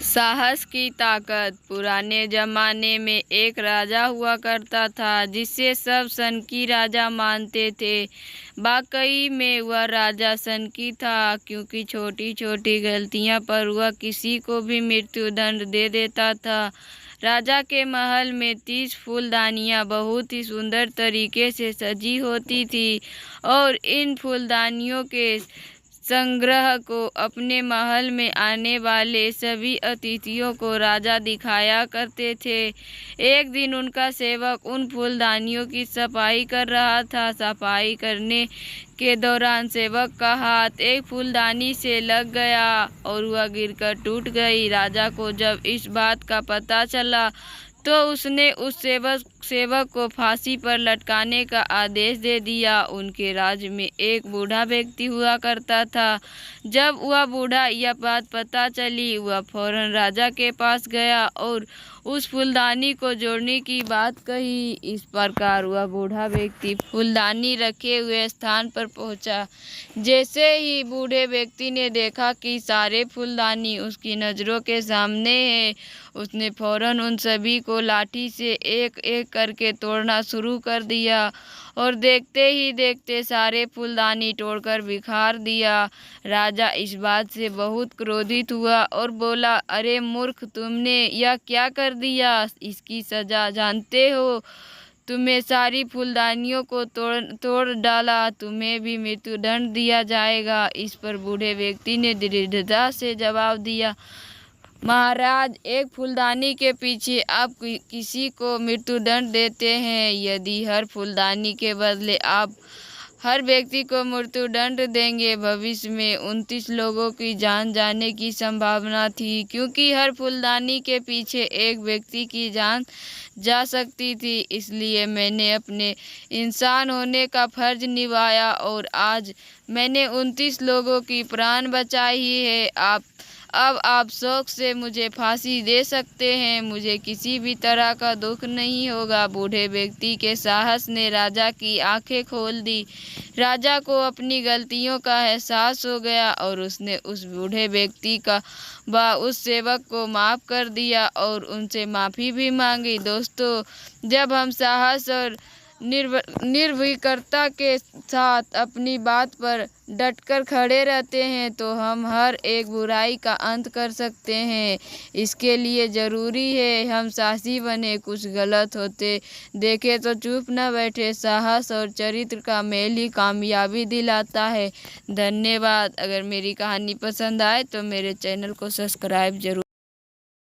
साहस की ताकत। पुराने जमाने में एक राजा हुआ करता था जिसे सब सनकी राजा मानते थे। वाकई में वह राजा सनकी था, क्योंकि छोटी छोटी गलतियां पर वह किसी को भी मृत्युदंड दे देता था। राजा के महल में 30 फूलदानियां बहुत ही सुंदर तरीके से सजी होती थी और इन फूलदानियों के संग्रह को अपने महल में आने वाले सभी अतिथियों को राजा दिखाया करते थे। एक दिन उनका सेवक उन फूलदानियों की सफाई कर रहा था। सफाई करने के दौरान सेवक का हाथ एक फूलदानी से लग गया और वह गिरकर टूट गई। राजा को जब इस बात का पता चला तो उसने उस सेवक को फांसी पर लटकाने का आदेश दे दिया। उनके राज्य में एक बूढ़ा व्यक्ति हुआ करता था। जब वह बूढ़ा यह बात पता चली, वह फौरन राजा के पास गया और उस फूलदानी को जोड़ने की बात कही। इस प्रकार वह बूढ़ा व्यक्ति फूलदानी रखे हुए स्थान पर पहुंचा। जैसे ही बूढ़े व्यक्ति ने देखा कि सारे फूलदानी उसकी नज़रों के सामने है, उसने फौरन उन सभी को लाठी से एक एक करके तोड़ना शुरू कर दिया और देखते ही देखते सारे फूलदानी तोड़कर बिखार दिया। राजा इस बात से बहुत क्रोधित हुआ और बोला, अरे मूर्ख, तुमने यह क्या कर दिया? इसकी सजा जानते हो? तुम्हें सारी फूलदानियों को तोड़ डाला, तुम्हें भी मृत्युदंड दिया जाएगा। इस पर बूढ़े व्यक्ति ने दृढ़ता से जवाब दिया, महाराज, एक फूलदानी के पीछे आप किसी को मृत्युदंड देते हैं। यदि हर फूलदानी के बदले आप हर व्यक्ति को मृत्युदंड देंगे, भविष्य में 29 लोगों की जान जाने की संभावना थी, क्योंकि हर फूलदानी के पीछे एक व्यक्ति की जान जा सकती थी। इसलिए मैंने अपने इंसान होने का फर्ज निभाया और आज मैंने 29 लोगों की प्राण बचाई है। अब आप शौक से मुझे फांसी दे सकते हैं, मुझे किसी भी तरह का दुख नहीं होगा। बूढ़े व्यक्ति के साहस ने राजा की आंखें खोल दी। राजा को अपनी गलतियों का एहसास हो गया और उसने उस बूढ़े व्यक्ति का उस सेवक को माफ़ कर दिया और उनसे माफ़ी भी मांगी। दोस्तों, जब हम साहस और निर्भीकता के साथ अपनी बात पर डटकर खड़े रहते हैं तो हम हर एक बुराई का अंत कर सकते हैं। इसके लिए ज़रूरी है हम साहसी बने, कुछ गलत होते देखे तो चुप न बैठे। साहस और चरित्र का मेल ही कामयाबी दिलाता है। धन्यवाद। अगर मेरी कहानी पसंद आए तो मेरे चैनल को सब्सक्राइब जरूर